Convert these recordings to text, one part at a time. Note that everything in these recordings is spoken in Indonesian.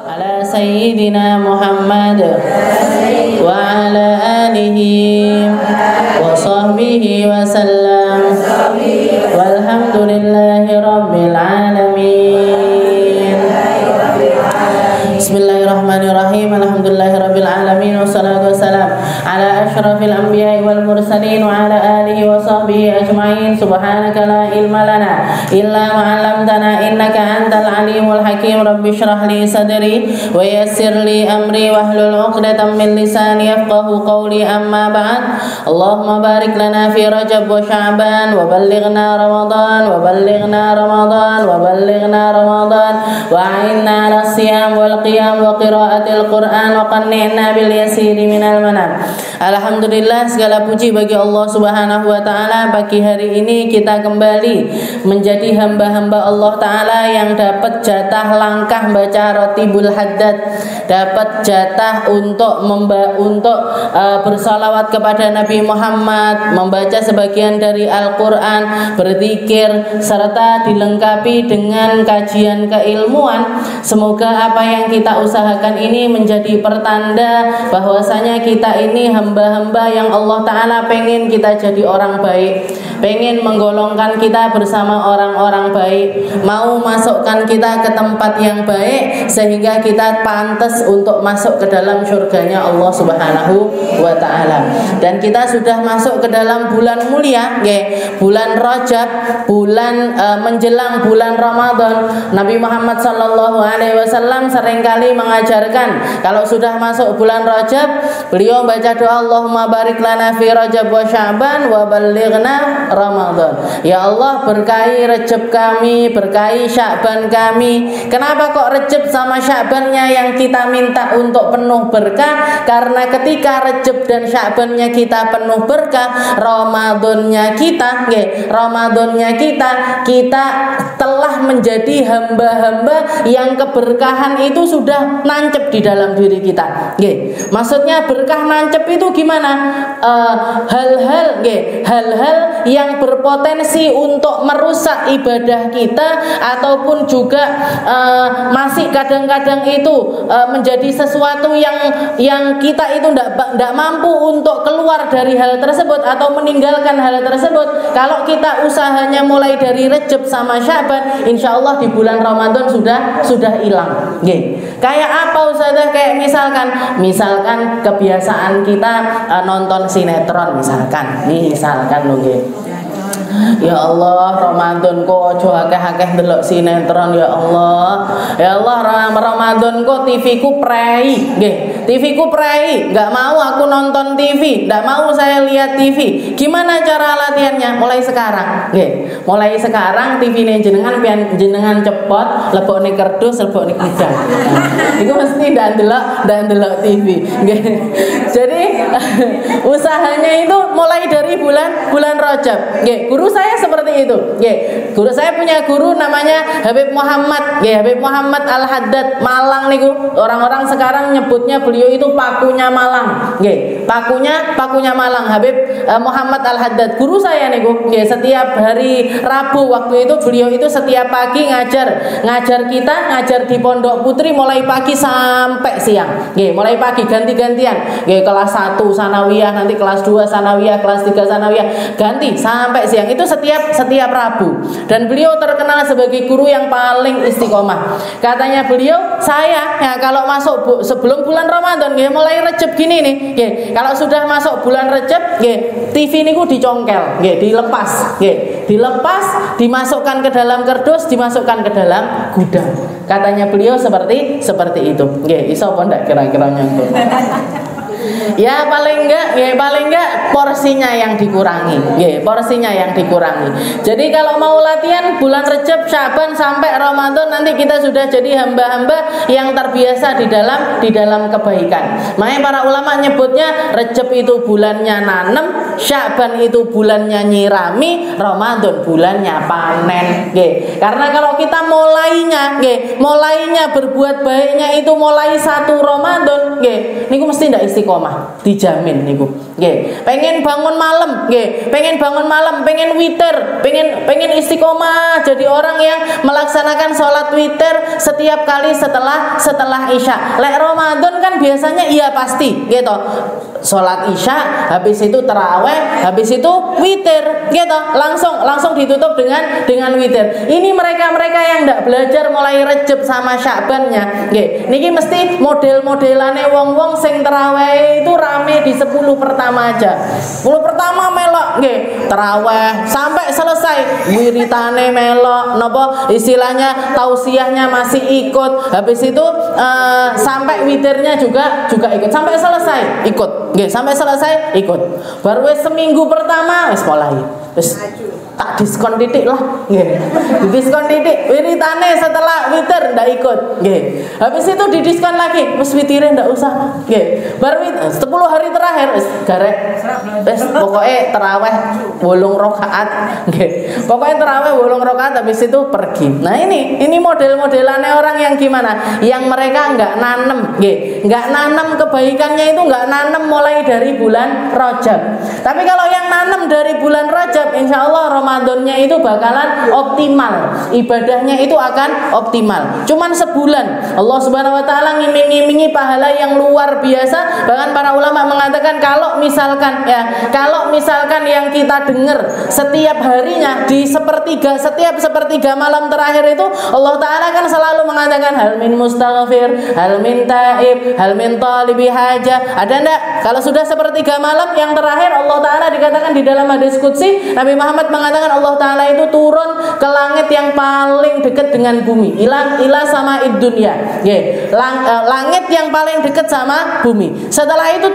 ala sayyidina Muhammad wa ala alihi wa sahbihi wa sallam walhamdulillahi rabbil alamin. Bismillahirrahmanirrahim. Alhamdulillahi rabbil alamin. Wassalatu wassalam ala asyrafil anbiya'i wal mursalin wa ala alihi wa sahbihi ajma'in. Subhanaka la ilma lana illa ma 'allamtana innaka antal alimul hakim. Rabbi shrah li sadri wa yassir li amri wahlul 'uqdatam min lisani yafqahu qawli. Amma ba'd. Allahumma barik lana fi Rajab wa Sya'ban wa ballighna Ramadan wa ballighna Ramadan wa ballighna Ramadan wa 'inna 'ala siyam wal qiyam wa qiraatil Qur'an wa qanni'na bil yasiri minal manam. Alhamdulillah, segala puji bagi Allah Subhanahu wa taala. Pagi hari ini kita kembali menjadi hamba-hamba Allah taala yang dapat jatah langkah baca Rotibul Haddad, dapat jatah untuk bersalawat kepada Nabi Muhammad, membaca sebagian dari Al-Qur'an, berzikir serta dilengkapi dengan kajian keilmuan. Semoga apa yang kita usahakan ini menjadi pertanda bahwasanya kita ini hamba-hamba yang Allah Ta'ala pengen kita jadi orang baik, pengen menggolongkan kita bersama orang-orang baik, mau masukkan kita ke tempat yang baik sehingga kita pantas untuk masuk ke dalam surganya Allah Subhanahu wa Ta'ala. Dan kita sudah masuk ke dalam bulan mulia, bulan Rajab, bulan menjelang bulan Ramadan. Nabi Muhammad SAW seringkali mengajarkan kalau sudah masuk bulan Rajab, beliau baca doa Allahumma barik lana fi Rajab wa Sya'ban wa ballighna Ramadan. Ya Allah, berkahi Rajab kami, berkahi Sya'ban kami. Kenapa kok Rajab sama Sya'bannya yang kita minta untuk penuh berkah? Karena ketika Rajab dan Sya'bannya kita penuh berkah, Ramadannya kita telah menjadi hamba-hamba yang keberkahan itu sudah nancep di dalam diri kita. Maksudnya berkah nancep itu gimana? Hal-hal yang berpotensi untuk merusak ibadah kita ataupun juga masih kadang-kadang itu menjadi sesuatu yang kita itu tidak mampu untuk keluar dari hal tersebut atau meninggalkan hal tersebut. Kalau kita usahanya mulai dari Rajab sama Sya'ban, insya Allah di bulan Ramadan sudah hilang. Kayak apa Ustazah? Kayak misalkan kebiasaan kita nonton sinetron misalkan ya Allah, Ramadan kok ojo akeh-akeh ndelok sinetron ya Allah. Ya Allah, Ramadan kok TV ku prei. TV ku prei, enggak mau aku nonton TV, enggak mau saya lihat TV. Gimana cara latihannya? Mulai sekarang. Mulai sekarang TV-ne jenengan cepot, lebokne kerdus, lebokne kidang. Iku mesti ndak ndelok TV. Jadi usahanya itu mulai dari bulan Rajab. Guru saya seperti itu. Guru saya punya guru namanya Habib Muhammad. Habib Muhammad Al-Haddad Malang niku. Orang-orang sekarang nyebutnya beliau itu pakunya Malang. Pakunya Malang, Habib Muhammad Al-Haddad. Guru saya niku. Setiap hari Rabu waktu itu beliau itu setiap pagi ngajar kita di Pondok Putri mulai pagi sampai siang. Mulai pagi ganti-gantian. Kelas 1 sanawiyah, nanti kelas 2 sanawiyah, kelas 3 sanawiyah, ganti sampai siang. Itu setiap Rabu. Dan beliau terkenal sebagai guru yang paling istiqomah. Katanya beliau, saya kalau masuk sebelum bulan Ramadan, mulai Rajab gini nih, kalau sudah masuk bulan Rajab, TV niku dicongkel, dilepas, dimasukkan ke dalam kardus, dimasukkan ke dalam gudang. Katanya beliau seperti itu. Iso apa ndak kira-kira nyontoh? Ya paling enggak porsinya yang dikurangi. Jadi kalau mau latihan bulan Rajab, Sya'ban sampai Ramadan, nanti kita sudah jadi hamba-hamba yang terbiasa di dalam kebaikan. Makanya para ulama nyebutnya Rajab itu bulannya nanem, Sya'ban itu bulannya nyirami, Ramadan bulannya panen. Karena kalau kita mulainya berbuat baiknya itu mulai 1 Ramadan, niku mesti ndak istiqomah. dijamin niku. Nggih, pengen bangun malam, nggih, pengen bangun malam, pengen witir, pengen istiqomah jadi orang yang melaksanakan sholat witir setiap kali setelah Isya. Lek Ramadan kan biasanya iya pasti, gitu. Sholat Isya, habis itu taraweh, habis itu witir, gitu. Langsung ditutup dengan witir. Ini mereka yang ndak belajar mulai Rejab sama Sya'bannya, nggih. Niki mesti model-modelane wong-wong sing taraweh itu rame di 10 pertama aja. 10 pertama melok nggih, taraweh sampai selesai, wiritane melok, napa istilahnya tausiahnya masih ikut, habis itu sampai witirnya juga ikut, sampai selesai ikut, nggih, sampai selesai ikut. Baru seminggu pertama wis mulai wis tak diskon titik lah, nggih. Diskon titik, wiritane setelah witir ndak ikut, nggih. Habis itu didiskon lagi, wis witire ndak usah, nggih. Baru 10 hari terakhir wis garek. Wis pokoke tarawih 8 rakaat, nggih. Pokoke tarawih 8 rakaat habis itu pergi. Nah, ini model-modelane orang yang gimana? Yang mereka enggak nanem, nggih. Enggak nanem kebaikannya itu enggak nanem mulai dari bulan Rajab. Tapi kalau yang nanem dari bulan Rajab, insyaallah Ramadannya itu bakalan optimal, ibadahnya itu akan optimal. Cuman sebulan Allah Subhanahu wa taala ngiming-ngimingi pahala yang luar biasa. Bahkan para ulama mengatakan kalau misalkan yang kita dengar setiap harinya di setiap sepertiga malam terakhir itu, Allah taala kan selalu mengatakan hal min mustaghfir, hal min taib, hal min talibi hajah. Ada enggak? Kalau sudah sepertiga malam yang terakhir, Allah taala dikatakan di dalam hadis qudsi, Nabi Muhammad mengatakan Allah taala itu turun ke langit yang paling dekat dengan bumi, ila sama dunya, langit yang paling dekat sama bumi. Setelah itu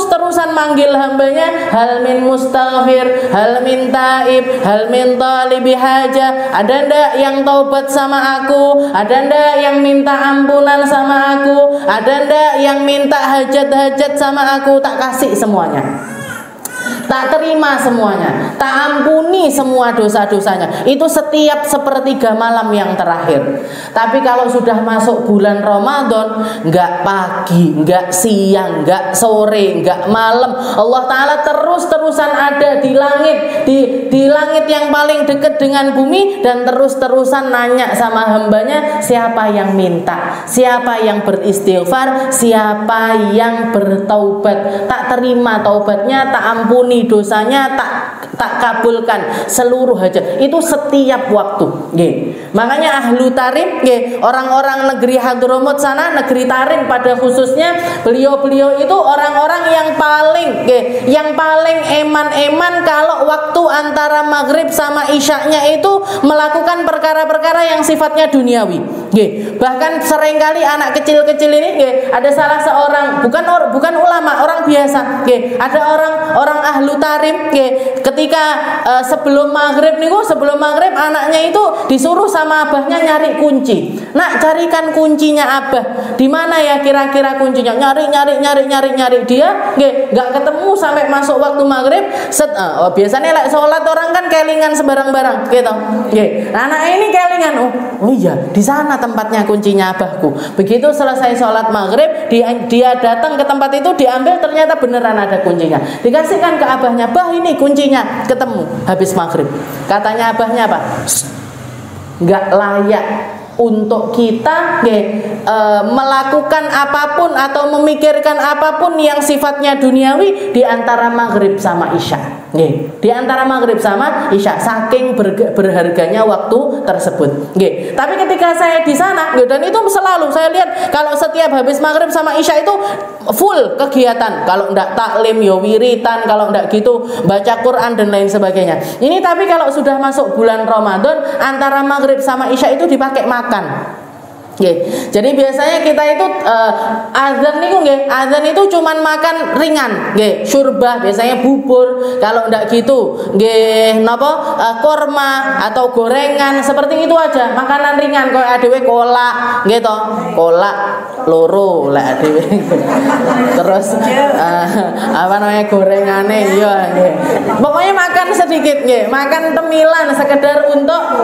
terusan manggil hambanya, hal min mustaghfir, hal min taib, hal min talibi hajah. Ada ndak yang taubat sama aku? Ada ndak yang minta ampunan sama aku? Ada ndak yang minta hajat-hajat sama aku? Tak kasih semuanya, tak terima semuanya, tak ampuni semua dosa-dosanya. Itu setiap sepertiga malam yang terakhir. Tapi kalau sudah masuk bulan Ramadan, enggak pagi, enggak siang, enggak sore, enggak malam, Allah taala terus-terusan ada di langit, di langit yang paling dekat dengan bumi, dan terus-terusan nanya sama hambanya, siapa yang minta, siapa yang beristighfar, siapa yang bertaubat. Tak terima taubatnya, tak ampuni dosanya, tak kabulkan seluruh hajat. Itu setiap waktu, nggih. Makanya ahlu tarim, nggih, orang-orang negeri Hadramut sana, negeri Tarim pada khususnya, beliau-beliau itu orang-orang yang paling, nggih, yang paling eman-eman kalau waktu antara maghrib sama isyaknya itu melakukan perkara-perkara yang sifatnya duniawi, nggih. Bahkan seringkali anak kecil-kecil ini, nggih, ada salah seorang, bukan ulama, orang biasa, nggih, ada orang ahlu tarim, nggih, ketika sebelum maghrib anaknya itu disuruh sama abahnya nyari kunci. Nak, carikan kuncinya abah. Di mana ya kira-kira kuncinya? Nyari. Dia nggih, enggak ketemu sampai masuk waktu maghrib. Biasanya lek salat orang kan kelingan sembarang-barang gitu. Nggih. Anak ini kelingan, oh iya, di sana tempatnya kuncinya abahku. Begitu selesai salat maghrib, dia datang ke tempat itu, diambil, ternyata beneran ada kuncinya. Dikasihkan ke abahnya, bah ini kuncinya, ketemu habis maghrib. Katanya abahnya apa? Nggak layak untuk kita melakukan apapun atau memikirkan apapun yang sifatnya duniawi di antara maghrib sama isya. Di antara maghrib sama isya, saking berharganya waktu tersebut. Tapi ketika saya di sana, dan itu selalu saya lihat kalau setiap habis maghrib sama isya itu full kegiatan. Kalau ndak taklim ya wiritan, kalau ndak gitu baca Quran dan lain sebagainya. Ini tapi kalau sudah masuk bulan Ramadan, antara maghrib sama isya itu dipakai makan. Jadi biasanya kita itu azan itu cuman makan ringan, syurbah, biasanya bubur, kalau ndak gitu korma atau gorengan, seperti itu aja, makanan ringan. Kayak adewe kolak gitu, kolak loro lek adewe. Terus gorengane ya, pokoknya makan sedikit, makan temilan sekedar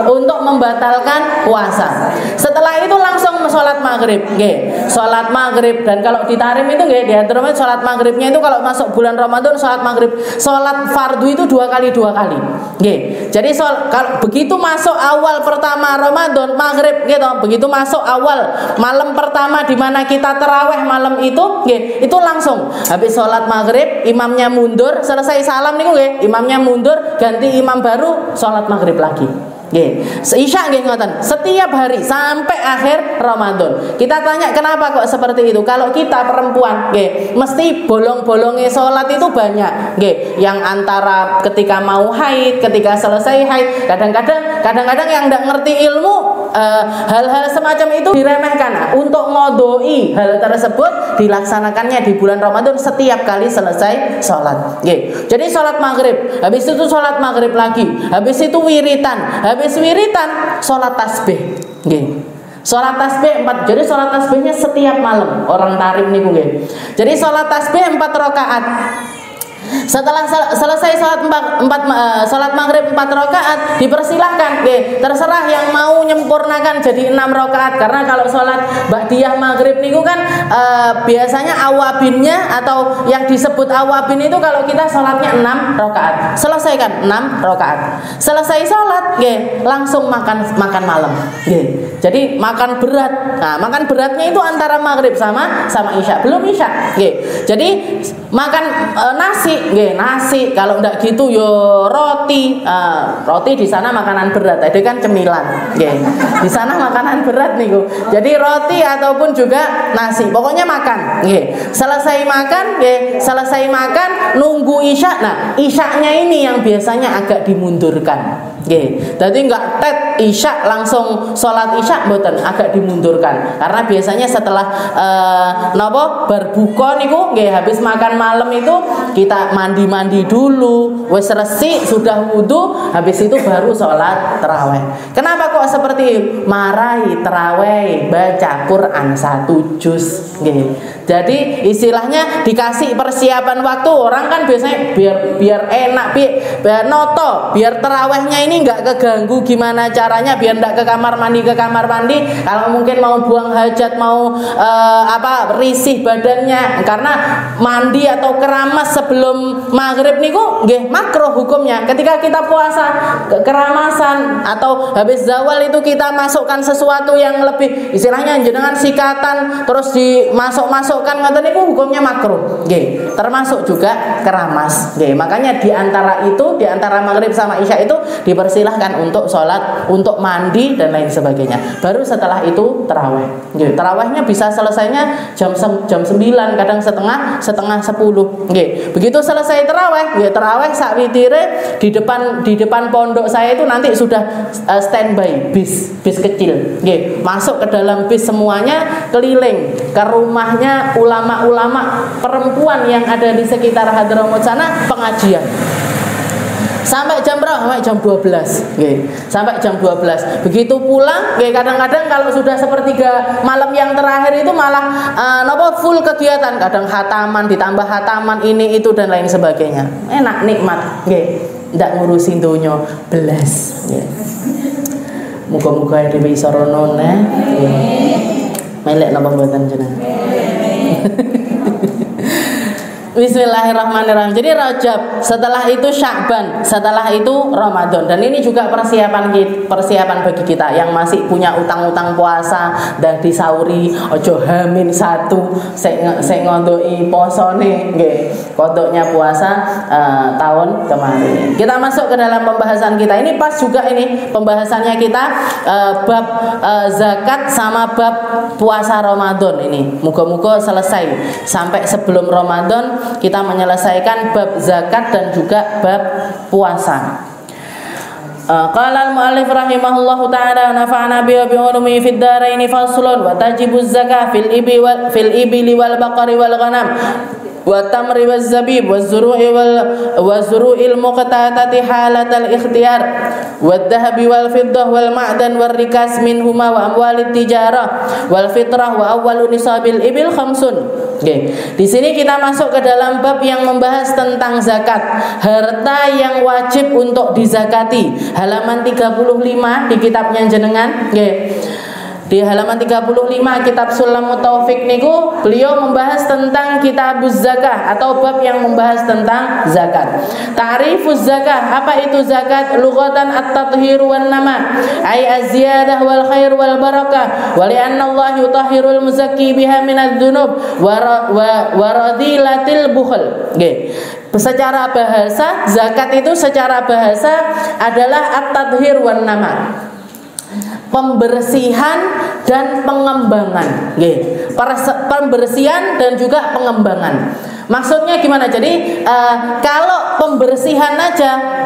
untuk membatalkan puasa. Setelah itu langsung sholat maghrib, nggih. Sholat maghrib, dan kalau di Tarim itu nggih, di Hadramut sholat maghribnya itu kalau masuk bulan Ramadan sholat maghrib, sholat fardu itu 2 kali. Nggih. Jadi kalau begitu masuk awal pertama Ramadan maghrib gitu, begitu masuk awal malam pertama di mana kita tarawih malam itu, nggih, itu langsung habis sholat maghrib, imamnya mundur, selesai salam niku nggih, imamnya mundur, ganti imam baru, sholat maghrib lagi. Nggih, isya nggih ngoten. Setiap hari sampai akhir Ramadan. Kita tanya kenapa kok seperti itu? Kalau kita perempuan, nggih, mesti bolong-bolongnya sholat itu banyak, nggih. Yang antara ketika mau haid, ketika selesai haid, kadang-kadang yang enggak ngerti ilmu hal-hal semacam itu diremehkan. Nah, untuk ngodoi hal tersebut dilaksanakannya di bulan Ramadan setiap kali selesai sholat. Nggih. Jadi sholat maghrib, habis itu sholat maghrib lagi, habis itu wiritan, habis wiritan sholat tasbih, nggih. Sholat tasbih 4. Jadi sholat tasbihnya setiap malam orang Tarim niku nggih. Jadi sholat tasbih 4 rakaat. Setelah selesai sholat maghrib 4 rakaat, dipersilahkan, terserah yang mau nyempurnakan jadi 6 rakaat. Karena kalau sholat ba'diyah maghrib niku kan biasanya awabinnya atau yang disebut awabin itu kalau kita sholatnya 6 rakaat, selesaikan 6 rakaat. Selesai sholat, langsung makan malam. Jadi makan berat. Nah, makan beratnya itu antara maghrib sama isya, belum isya. Jadi makan nasi. Nasi, kalau enggak gitu yo roti. Roti di sana makanan berat, tadi kan cemilan. Di sana makanan berat niku. Jadi roti ataupun juga nasi, pokoknya makan. Selesai makan, nunggu isya. Nah, isyanya ini yang biasanya agak dimundurkan. Jadi enggak isya langsung sholat isya, mboten, agak dimundurkan. Karena biasanya setelah berbuka niku, habis makan malam itu kita mandi dulu, wes resik, sudah wudu, habis itu baru sholat tarawih. Kenapa kok seperti itu? Marahi tarawih baca Quran 1 juz. Jadi istilahnya dikasih persiapan waktu. Orang kan biasanya biar enak, biar noto, biar tarawihnya ini nggak keganggu. Gimana caranya biar nggak ke kamar mandi? Kalau mungkin mau buang hajat, mau risih badannya, karena mandi atau keramas sebelum maghrib niku nggih makruh hukumnya. Ketika kita puasa keramasan atau habis zawal itu kita masukkan sesuatu yang lebih istilahnya jenengan sikatan terus dimasukkan ngoten niku hukumnya makruh. Nggih, termasuk juga keramas. Nggih, makanya di antara maghrib sama isya itu dipersilahkan untuk sholat, untuk mandi dan lain sebagainya. Baru setelah itu tarawih. Nggih, tarawihnya bisa selesainya jam 9, kadang setengah 10. Nggih. Begitu selesai tarawih sak witire di depan pondok saya itu nanti sudah standby bis kecil. Nggih, masuk ke dalam bis semuanya, keliling ke rumahnya ulama-ulama perempuan yang ada di sekitar Hadramut sana, pengajian. Sampai jam berapa? Sampai jam 12. Sampai jam 12. Begitu pulang, kadang-kadang kalau sudah sepertiga malam yang terakhir itu malah full kegiatan. Kadang khataman, ditambah khataman ini itu dan lain sebagainya. Enak, nikmat. Ndak ngurusin donya belas. Muga-muga dhewe iso rono neh. Melek napa mboten jenengan? Bismillahirrahmanirrahim. Jadi Rajab, setelah itu Sya'ban, setelah itu Ramadan. Dan ini juga persiapan bagi kita yang masih punya utang-utang puasa dan disauri ojo hamin 1 sing ngondoki posone nggih. Kodoknya puasa tahun kemarin. Kita masuk ke dalam pembahasan kita. Ini pas juga ini pembahasannya kita bab zakat sama bab puasa Ramadan ini. Muga-muga selesai sampai sebelum Ramadan kita menyelesaikan bab zakat dan juga bab puasa. Qala al-mu'allif rahimahullahu ta'ala nafa'ana bihi bi ulumi fid dharain faslun wa tajibu zakah fil ibli wal baqari wal ghanam wa tamri waz zabib waz zuru'il muqtatati halatal ikhtiyar wad dhahabi wal fiddah wal ma'dan wal rikas minhuma wa amwalit tijarah wal fitrah wa awwalu nisabil ibil khamsun. Di sini kita masuk ke dalam bab yang membahas tentang zakat, harta yang wajib untuk dizakati. Halaman 35 di kitabnya jenengan. Di halaman 35 kitab Sulamut Taufik niku beliau membahas tentang kitabuz zakah atau bab yang membahas tentang zakat. Ta'rifuz zakah, apa itu zakat? Lughatan at-tathhir wan nama, ay az-ziyadah wal khair wal barakah, wa li anna Allah yutahhirul muzakki biha minadz-dzunub wa radilatil bukhl. Nggih. Secara bahasa, zakat itu secara bahasa adalah at-tathhir wan nama, pembersihan dan pengembangan. Pembersihan dan juga pengembangan. Maksudnya gimana? Jadi kalau pembersihan aja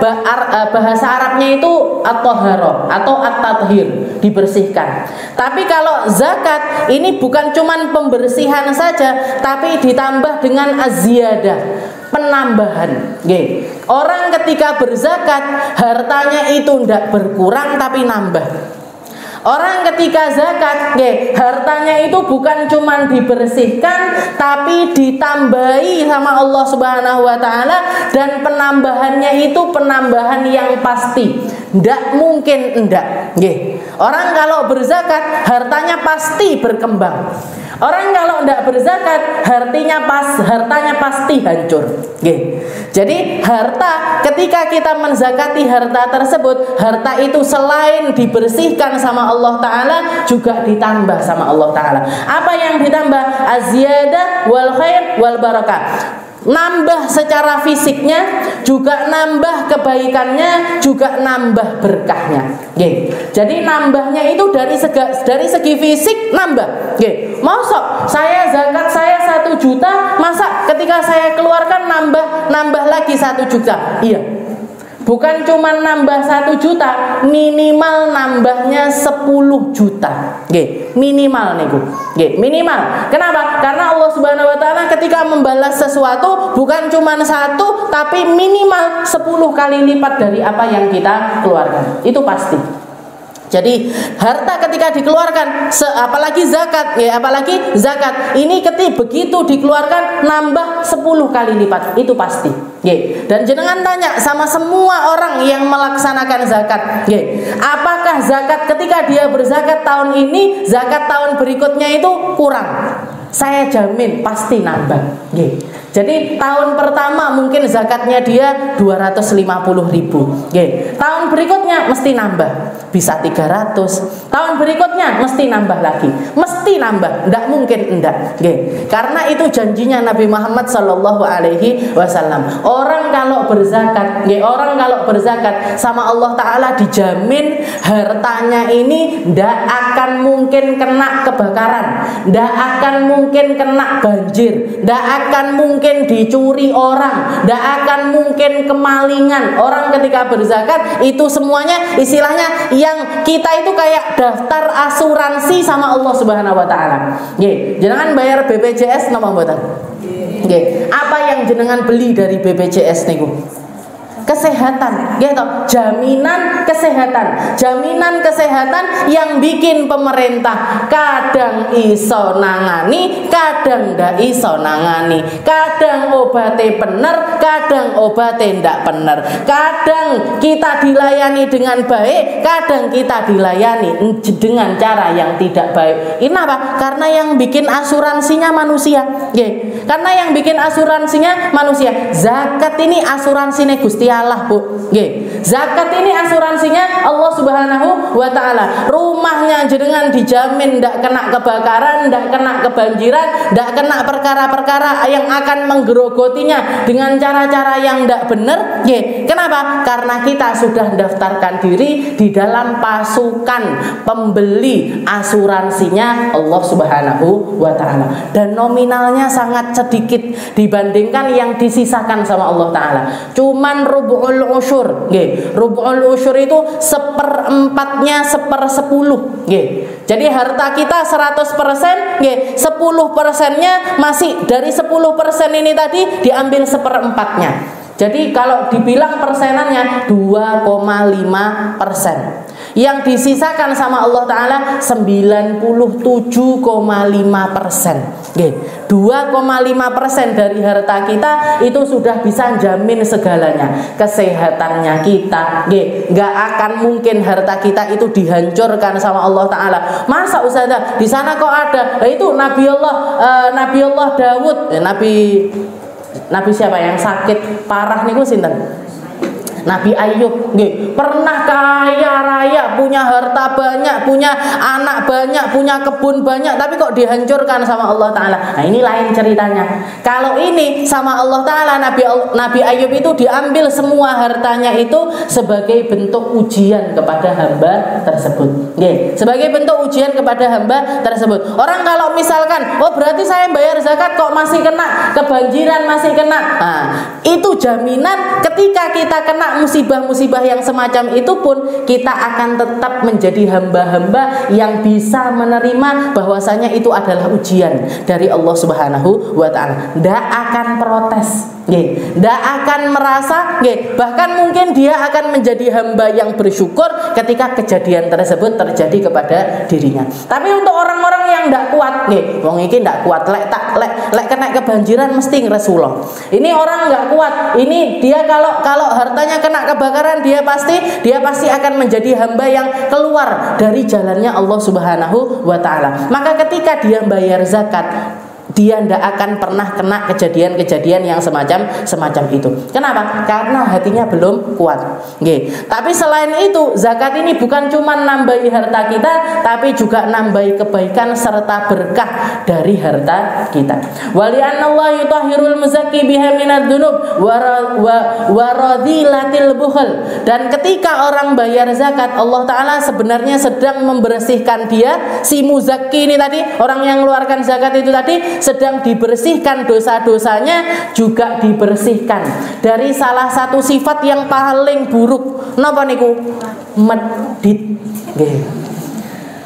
bahasa Arabnya itu at-tahharah atau at-tathhir, dibersihkan. Tapi kalau zakat ini bukan cuman pembersihan saja, tapi ditambah dengan az-ziyadah, penambahan. Orang ketika berzakat hartanya itu tidak berkurang tapi nambah. Orang ketika zakat, hartanya itu bukan cuma dibersihkan tapi ditambahi sama Allah Subhanahu wa taala, dan penambahannya itu penambahan yang pasti. Ndak mungkin enggak. Orang kalau berzakat hartanya pasti berkembang. Orang kalau tidak berzakat hartanya pasti hancur. Jadi harta, ketika kita menzakati harta tersebut, harta itu selain dibersihkan sama Allah Ta'ala juga ditambah sama Allah Ta'ala. Apa yang ditambah? Az-ziyadah wal khair wal barakah. Nambah secara fisiknya, juga nambah kebaikannya, juga nambah berkahnya. Jadi nambahnya itu dari segi fisik nambah. Masa saya zakat saya 1 juta, masa ketika saya keluarkan nambah lagi 1 juta? Iya. Bukan cuma nambah 1 juta, minimal nambahnya 10 juta. Minimal niku. Minimal. Kenapa? Karena Allah Subhanahu wa taala ketika membalas sesuatu bukan cuma 1, tapi minimal 10 kali lipat dari apa yang kita keluarkan. Itu pasti. Jadi harta ketika dikeluarkan, apalagi zakat, ini begitu dikeluarkan nambah 10 kali lipat, itu pasti. Dan jenengan tanya sama semua orang yang melaksanakan zakat, apakah zakat ketika dia berzakat tahun ini, zakat tahun berikutnya itu kurang? Saya jamin pasti nambah. Jadi tahun pertama mungkin zakatnya dia 250.000. Tahun berikutnya mesti nambah, bisa 300. Tahun berikutnya mesti nambah lagi, mesti nambah, tidak mungkin enggak. Karena itu janjinya Nabi Muhammad Sallallahu Alaihi Wasallam. Orang kalau berzakat sama Allah Ta'ala dijamin hartanya ini tidak akan mungkin kena kebakaran, tidak akan mungkin kena banjir, tidak akan mungkin dicuri orang, tidak akan mungkin kemalingan. Orang ketika berzakat itu semuanya istilahnya yang kita itu kayak daftar asuransi sama Allah Subhanahu wa taala. Jenengan bayar BPJS napa mboten? Apa yang jenengan beli dari BPJS niku? Kesehatan, jaminan kesehatan yang bikin pemerintah kadang iso nangani, kadang ndak iso nangani, kadang obate bener, kadang obate ndak bener, kadang kita dilayani dengan baik, kadang kita dilayani dengan cara yang tidak baik. Ini apa? Karena yang bikin asuransinya manusia. Karena yang bikin asuransinya manusia. Zakat ini asuransinya Gusti Allah, Bu. Zakat ini asuransinya Allah Subhanahu wa taala. Rumahnya jenengan dijamin ndak kena kebakaran, ndak kena kebanjiran, ndak kena perkara-perkara yang akan menggerogotinya dengan cara-cara yang ndak benar. Kenapa? Karena kita sudah daftarkan diri di dalam pasukan pembeli asuransinya Allah Subhanahu wa taala. Dan nominalnya sangat sedikit dibandingkan yang disisakan sama Allah taala. Cuman rub'ul usyur. Rub'ul usyur itu 1/4-nya 1/10. Jadi harta kita 100%, 10%-nya masih dari 10% ini tadi diambil 1/4-nya. Jadi kalau dibilang persenannya 2,5%. yang disisakan sama Allah Ta'ala 97,5%. 2,5% dari harta kita itu sudah bisa jamin segalanya. Kesehatannya kita, nggak akan mungkin harta kita itu dihancurkan sama Allah Ta'ala. Masa Ustazah di sana kok ada? Nah, itu Nabi Allah Dawud, Nabi siapa yang sakit parah niku sinten? Nabi Ayub, pernah kaya raya, punya harta banyak, punya anak banyak, punya kebun banyak, tapi kok dihancurkan sama Allah Ta'ala. Nah, ini lain ceritanya. Kalau ini sama Allah Ta'ala, Nabi Ayub itu diambil semua hartanya itu sebagai bentuk ujian kepada hamba tersebut. Sebagai bentuk ujian kepada hamba tersebut. Orang kalau misalkan, oh berarti saya bayar zakat kok masih kena kebanjiran, masih kena. Nah, itu jaminan ketika kita kena musibah-musibah yang semacam itu pun kita akan tetap menjadi hamba-hamba yang bisa menerima bahwasanya itu adalah ujian dari Allah Subhanahu wa Ta'ala. Tidak akan protes, tidak akan merasa, bahkan mungkin dia akan menjadi hamba yang bersyukur ketika kejadian tersebut terjadi kepada dirinya. Tapi untuk orang-orang yang tidak kuat, wong iki tidak kuat, lek kena kebanjiran mesti ngresulo. Ini orang nggak kuat, ini dia kalau hartanya kena kebakaran dia pasti akan menjadi hamba yang keluar dari jalannya Allah Subhanahu wa Ta'ala. Maka ketika dia bayar zakat, dia tidak akan pernah kena kejadian-kejadian yang semacam itu. Kenapa? Karena hatinya belum kuat. Tapi selain itu, zakat ini bukan cuma nambahi harta kita, tapi juga nambahi kebaikan serta berkah dari harta kita. Wali'annallahi yutahhirul muzakki biha minadz dzunub wa radhilatil bukhl. Dan ketika orang bayar zakat, Allah Ta'ala sebenarnya sedang membersihkan dia, si muzakki ini tadi, orang yang mengeluarkan zakat itu tadi sedang dibersihkan dosa-dosanya, juga dibersihkan dari salah satu sifat yang paling buruk. Napa niku? Medit.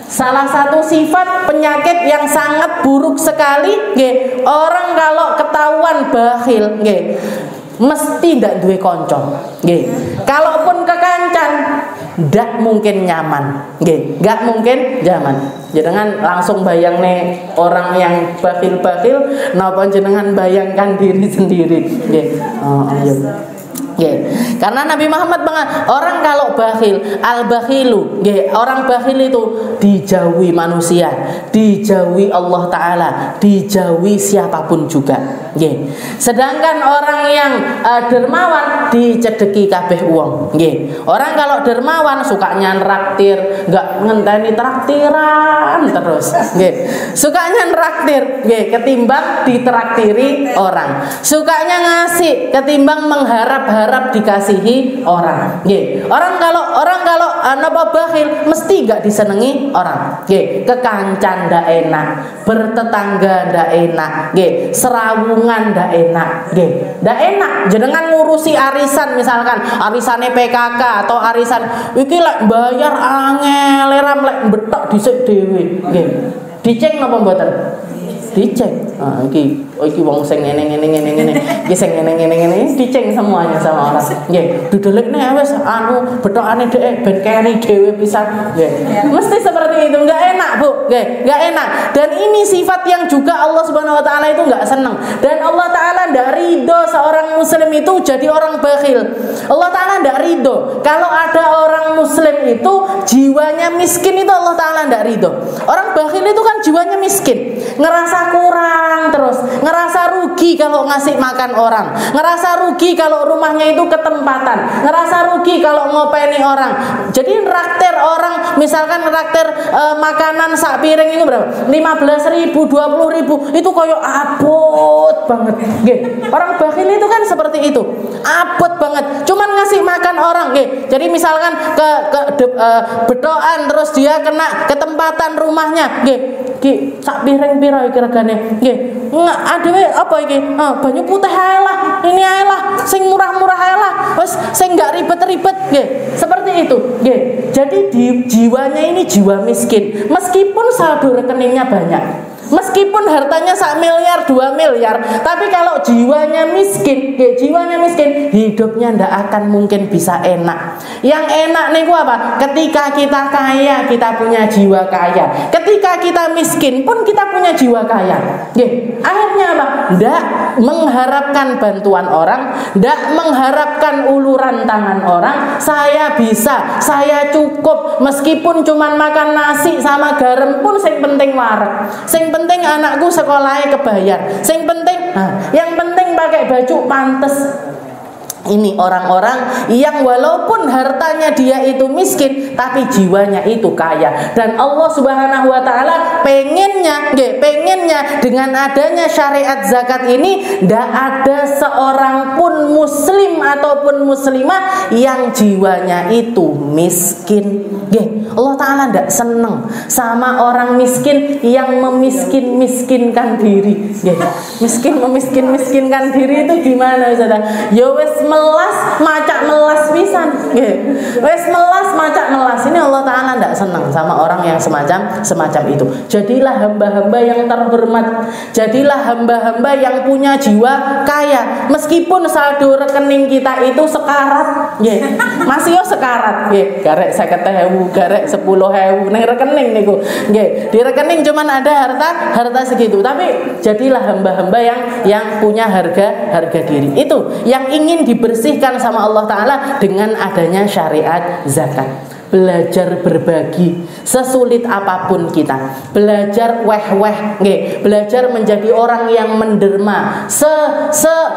Salah satu sifat penyakit yang sangat buruk sekali, orang kalau ketahuan bakhil, mesti ndak duwe kanca. Kalaupun kekancan ndak mungkin nyaman. Nggak mungkin nyaman. Jenengan langsung bayang nih orang yang bakhil-bakhil, napa jenengan bayangkan diri sendiri. Karena Nabi Muhammad orang kalau bakhil, al-bakhilu, orang bakhil itu dijauhi manusia, dijauhi Allah Ta'ala, dijauhi siapapun juga. Sedangkan orang yang dermawan dicedeki kabeh uang. Orang kalau dermawan sukanya nraktir, nggak ngenteni traktiran terus. Sukanya nraktir, ketimbang ditraktiri orang. Sukanya ngasih ketimbang mengharap dikasihi orang. Orang kalau napa bakhil mesti gak disenengi orang. Kekancan ndak enak, bertetangga ndak enak, serawungan ndak enak. Ndak enak jenengan ngurusi arisan, misalkan arisane PKK atau arisan iki lek bayar angel ram lek betok dhisik dhewe. Dicek napa mboten? Dicek. Iki wong sing ngene iki sing ngene diceng semuanya sama orang. Dudelekne wis betokane dhek ben keri dhewe pisan. Mesti seperti itu, enggak enak, Bu. Enggak enak. Dan ini sifat yang juga Allah Subhanahu wa Ta'ala itu enggak senang. Dan Allah Ta'ala enggak ridho seorang muslim itu jadi orang bakhil. Allah Ta'ala enggak ridho kalau ada orang muslim itu jiwanya miskin, itu Allah Ta'ala enggak ridho. Orang bakhil itu kan jiwanya miskin, ngerasa kurang terus, ngerasa rugi kalau ngasih makan orang, ngerasa rugi kalau rumahnya itu ketempatan, ngerasa rugi kalau ngopeni orang. Jadi nraktir orang, misalkan nraktir makanan sak piring itu berapa? 15.000, 20.000, itu koyo abot banget. Orang bakhil itu kan seperti itu, abot banget, cuman ngasih makan orang. Jadi misalkan betokan terus dia kena ketempatan rumahnya, sak piring piro iki regane? Adewe apa iki? Banyu putih ae lah, ini ae lah, sing murah-murah ae lah, wis sing enggak ribet-ribet, seperti itu. Jadi jiwanya ini jiwa miskin, meskipun saldo rekeningnya banyak, Meskipun hartanya 1 miliar, 2 miliar, tapi kalau jiwanya miskin, hidupnya ndak akan mungkin bisa enak. Yang enak nih apa? Ketika kita kaya, kita punya jiwa kaya. Ketika kita miskin pun kita punya jiwa kaya. Akhirnya apa? Ndak mengharapkan bantuan orang, ndak mengharapkan uluran tangan orang. Saya bisa, saya cukup, meskipun cuman makan nasi sama garam pun sing penting wareg. Sing penting anakku sekolahnya kebayar. Sing penting, yang penting pakai baju pantes. Ini orang-orang yang walaupun hartanya dia itu miskin, tapi jiwanya itu kaya. Dan Allah Subhanahu wa taala pengennya dengan adanya syariat zakat ini, ndak ada seorang pun muslim ataupun muslimah yang jiwanya itu miskin. Allah taala ndak seneng sama orang miskin yang memiskin-miskinkan diri. Miskinkan diri itu gimana, Ustaz? Ya wis melas macak melas pisan. Wes melas macak melas. Ini Allah taala ndak senang sama orang yang semacam itu. Jadilah hamba-hamba yang terhormat. Jadilah hamba-hamba yang punya jiwa kaya. Meskipun saldo rekening kita itu sekarat, masih yo sekarat, garek 50.000, garek 10.000 ning rekening niku. Di rekening cuman ada harta segitu. Tapi jadilah hamba-hamba yang punya harga diri. Itu yang ingin dibersihkan sama Allah Ta'ala dengan adanya syariat zakat. Belajar berbagi sesulit apapun kita, belajar belajar menjadi orang yang menderma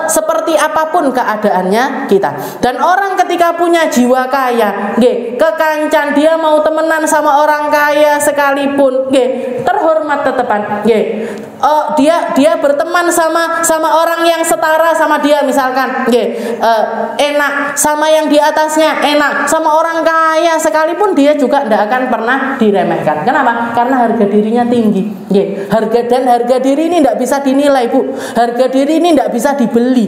seperti apapun keadaannya kita. Dan orang ketika punya jiwa kaya, kekancan dia mau temenan sama orang kaya sekalipun, terhormat tetepan. Dia berteman sama orang yang setara sama dia, misalkan enak, sama yang di atasnya enak, sama orang kaya sekalipun dia juga tidak akan pernah diremehkan. Kenapa? Karena harga dirinya tinggi. Harga diri ini tidak bisa dinilai, Bu. Harga diri ini tidak bisa dibeli.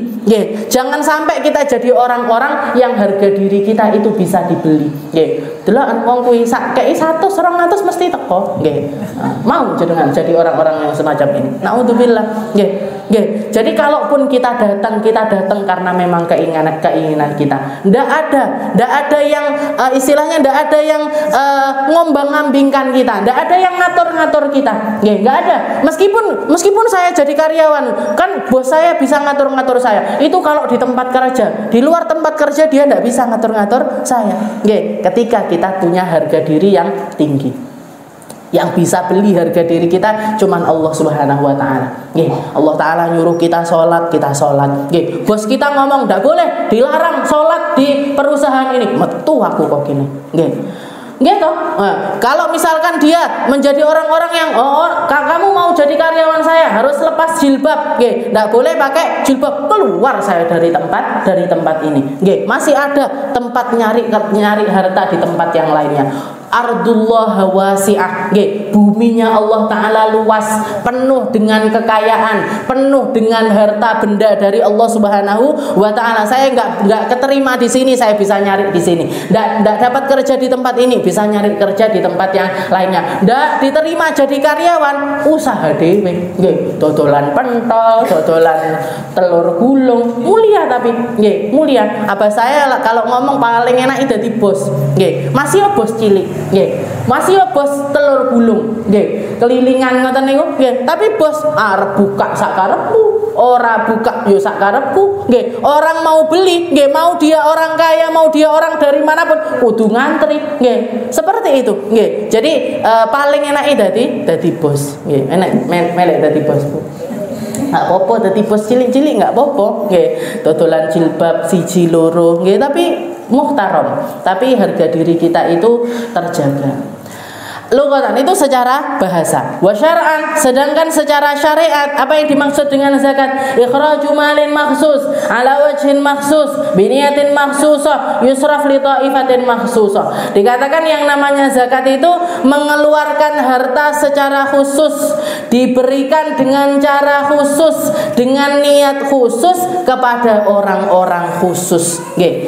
Jangan sampai kita jadi orang-orang yang harga diri kita itu bisa dibeli. Deloken wong kuwi sak kei 100 200 mesti teko. Mau jadi orang-orang yang semacam ini. Naudzubillah. Jadi kalaupun kita datang karena memang keinginan kita. Ndak ada yang istilahnya ndak ada yang ngombang-ambingkan kita. Ndak ada yang ngatur-ngatur kita. Nggak ada. Meskipun saya jadi karyawan, kan bos saya bisa ngatur-ngatur saya. Itu kalau di tempat kerja. Di luar tempat kerja dia ndak bisa ngatur-ngatur saya. Ketika kita punya harga diri yang tinggi. Yang bisa beli harga diri kita cuman Allah Subhanahu wa taala. Allah taala nyuruh kita sholat, kita sholat. Bos kita ngomong ndak boleh, dilarang sholat di perusahaan ini. Metu aku kok gini. Gitu. Kalau misalkan dia menjadi orang-orang yang kamu mau jadi karyawan saya harus lepas jilbab, nggak boleh pakai jilbab, keluar saya dari tempat ini. Masih ada tempat nyari harta di tempat yang lainnya. Ardullah wasi'ah, buminya Allah Ta'ala luas, penuh dengan kekayaan, penuh dengan harta benda dari Allah Subhanahu wa Ta'ala. Saya nggak keterima di sini, saya bisa nyari di sini. Nggak dapat kerja di tempat ini, bisa nyari kerja di tempat yang lainnya. Nggak diterima jadi karyawan, usaha dewe, dodolan pentol, dodolan telur gulung, mulia tapi, mulia. Apa saya kalau ngomong paling enak itu di bos, masih bos cilik. Masih bos telur gulung, kelilingan ngoten niku, tapi bos arep buka sak karepku, ora buka yo sak karepku, orang mau beli, mau dia orang kaya, mau dia orang dari manapun kudu ngantri, seperti itu, jadi paling enak dadi bos, enak melek dadi bos, Bu. Nggak apa-apa dadi bos cilik-cilik, nggak apa-apa, dodolan jilbab siji loro, tapi muhtaram, tapi harga diri kita itu terjaga. Lughatan itu secara bahasa. Wa syar'an, sedangkan secara syariat apa yang dimaksud dengan zakat? Ikhraju malin makhsus ala wajhin makhsus bi niyatin makhsusah yusraf li ta'ifatin makhsusah. Dikatakan yang namanya zakat itu mengeluarkan harta secara khusus, diberikan dengan cara khusus, dengan niat khusus kepada orang-orang khusus.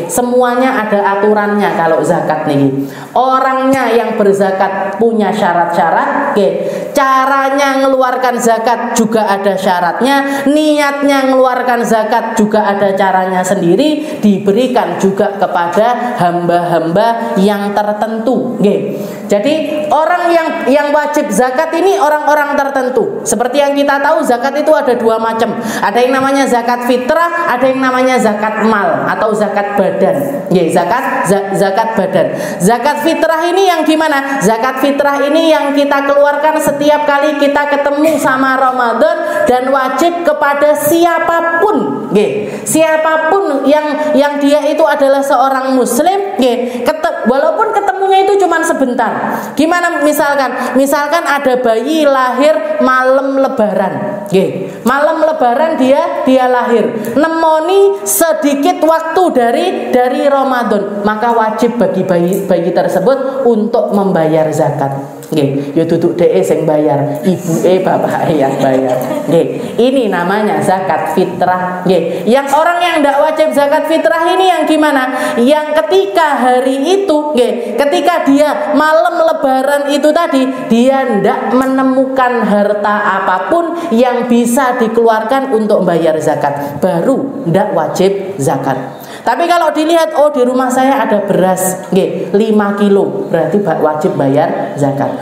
Semuanya ada aturannya kalau zakat nih. Orangnya yang berzakat punya syarat-syarat, caranya mengeluarkan zakat juga ada syaratnya, niatnya mengeluarkan zakat juga ada caranya sendiri, diberikan juga kepada hamba-hamba yang tertentu. Jadi orang yang wajib zakat ini orang-orang tertentu. Seperti yang kita tahu, zakat itu ada dua macam. Ada yang namanya zakat fitrah, ada yang namanya zakat mal atau zakat badan. Zakat badan. Zakat fitrah ini yang gimana? Zakat fitrah ini yang kita keluarkan setiap kali kita ketemu sama Ramadan dan wajib kepada siapapun. Siapapun yang dia itu adalah seorang muslim, walaupun ketemunya itu cuma sebentar. Gimana misalkan ada bayi lahir malam lebaran. Malam lebaran dia lahir. Nemoni sedikit waktu dari Ramadan, maka wajib bagi bayi tersebut untuk membayar zakat. Ya duduk DE sing bayar, ibu bapak yang bayar. Ini namanya zakat fitrah. Yang orang yang tidak wajib zakat fitrah ini yang gimana? Yang ketika hari itu, ketika dia malam lebaran itu tadi, dia tidak menemukan harta apapun yang bisa dikeluarkan untuk bayar zakat, baru tidak wajib zakat. Tapi kalau dilihat, di rumah saya ada beras 5 kilo, berarti wajib bayar zakat.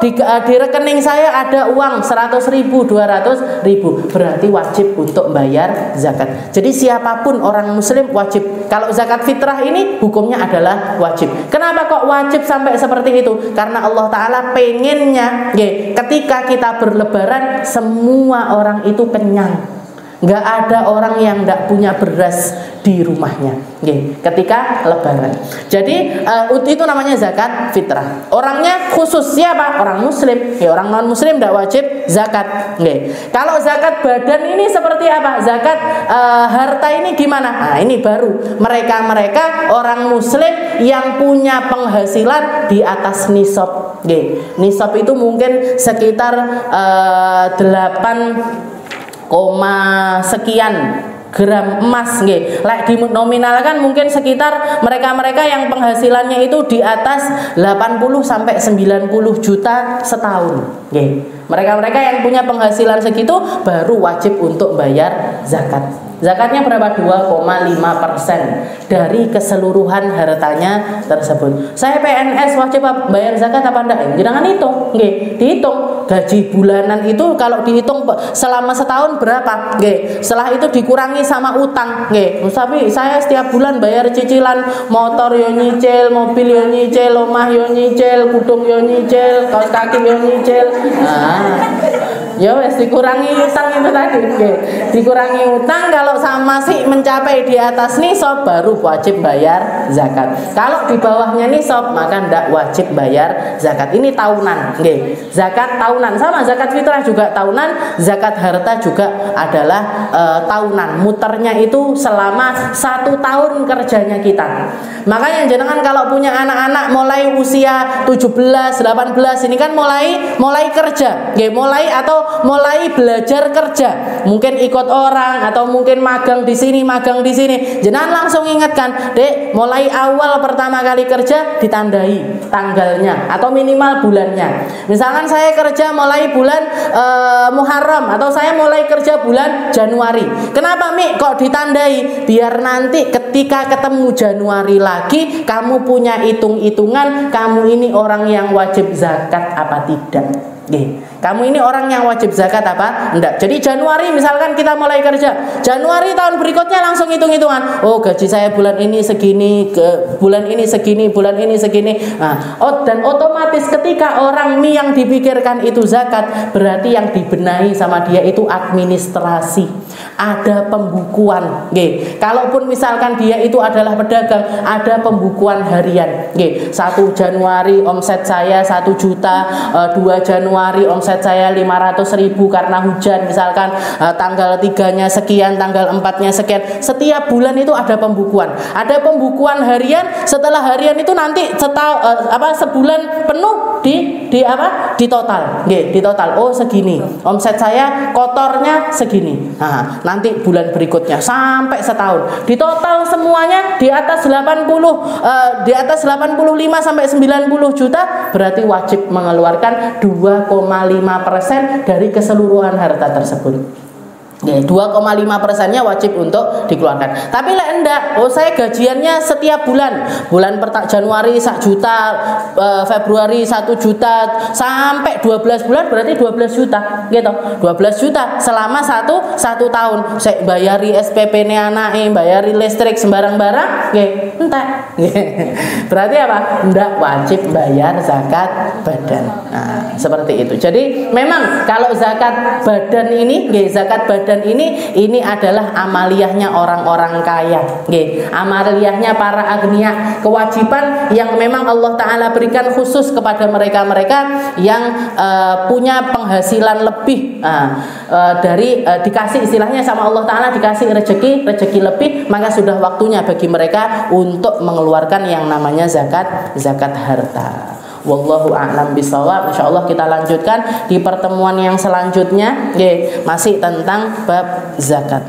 Di rekening saya ada uang 100.000, 200.000, berarti wajib untuk bayar zakat. Jadi siapapun orang muslim wajib. Kalau zakat fitrah ini hukumnya adalah wajib. Kenapa kok wajib sampai seperti itu? Karena Allah Ta'ala pengennya ketika kita berlebaran semua orang itu kenyang. Nggak ada orang yang nggak punya beras di rumahnya ketika lebaran. Jadi itu namanya zakat fitrah. Orangnya khusus siapa? Orang muslim. Orang non muslim nggak wajib zakat. Kalau zakat badan ini seperti apa? Zakat harta ini gimana? Nah, ini baru mereka orang muslim yang punya penghasilan di atas nisab. Nisab itu mungkin sekitar 8, sekian gram emas. Like dinominalkan mungkin sekitar mereka yang penghasilannya itu di atas 80 sampai 90 juta setahun. Mereka yang punya penghasilan segitu baru wajib untuk bayar zakat. Zakatnya berapa? 2,5% dari keseluruhan hartanya tersebut. Saya PNS wajib bayar zakat apa enggak? Jangan hitung, dihitung. Gaji bulanan itu kalau dihitung selama setahun berapa? Setelah itu dikurangi sama utang. Tapi saya setiap bulan bayar cicilan motor yo nyicil, mobil yo nyicil, omah yo nyicil, kudung yo nyicil, kaos kaki yo nyicil. Ya wes dikurangi utang itu tadi. Dikurangi utang, kalau masih mencapai di atas nisab baru wajib bayar zakat. Kalau di bawahnya nisab maka tidak wajib bayar zakat. Ini tahunan. Zakat tahunan, sama zakat fitrah juga tahunan, zakat harta juga adalah tahunan. Muternya itu selama 1 tahun kerjanya kita. Makanya jangan kalau punya anak-anak mulai usia 17, 18 ini kan mulai kerja, mulai belajar kerja, mungkin ikut orang atau mungkin magang di sini. Jangan langsung ingatkan, Dek, mulai awal pertama kali kerja ditandai tanggalnya atau minimal bulannya. Misalkan saya kerja mulai bulan Muharram atau saya mulai kerja bulan Januari. Kenapa, Mi? Kok ditandai? Biar nanti ketika ketemu Januari lagi kamu punya hitung-hitungan, kamu ini orang yang wajib zakat apa tidak. Kamu ini orang yang wajib zakat apa? Enggak. Jadi Januari misalkan kita mulai kerja, Januari tahun berikutnya langsung hitung-hitungan. Gaji saya bulan ini segini, bulan ini segini, bulan ini segini. Dan otomatis ketika orang yang dipikirkan itu zakat, berarti yang dibenahi sama dia itu administrasi. Ada pembukuan. Kalaupun misalkan dia itu adalah pedagang, ada pembukuan harian. 1 Januari omset saya 1 juta, 2 Januari omset saya 500.000 karena hujan misalkan, tanggal 3-nya sekian, tanggal 4-nya sekian. Setiap bulan itu ada pembukuan. Ada pembukuan harian. Setelah harian itu nanti sebulan penuh di apa? Di total. Nggih, di total. Oh, segini. Omset saya kotornya segini. Nah, nanti bulan berikutnya sampai setahun. Di total semuanya di atas 85 sampai 90 juta, berarti wajib mengeluarkan 2,5% dari keseluruhan harta tersebut. 2,5%-nya wajib untuk dikeluarkan. Tapi lek enggak, oh saya gajiannya setiap bulan. Bulan Januari 1 juta, Februari 1 juta, sampai 12 bulan berarti 12 juta, gitu. 12 juta selama satu tahun. Saya bayari SPP-ne anake, bayari listrik sembarang barang, nggih, entek. Berarti apa? Enggak wajib bayar zakat badan. Nah, seperti itu. Jadi memang kalau zakat badan ini, nggih, zakat badan ini adalah amaliyahnya orang-orang kaya, nggih. Amaliyahnya para agniya, kewajiban yang memang Allah Ta'ala berikan khusus kepada mereka-mereka yang punya penghasilan lebih dari dikasih, istilahnya sama Allah Ta'ala dikasih rezeki lebih, maka sudah waktunya bagi mereka untuk mengeluarkan yang namanya zakat harta. Wallahu a'lam bishawab. Insyaallah kita lanjutkan di pertemuan yang selanjutnya, masih tentang bab zakat.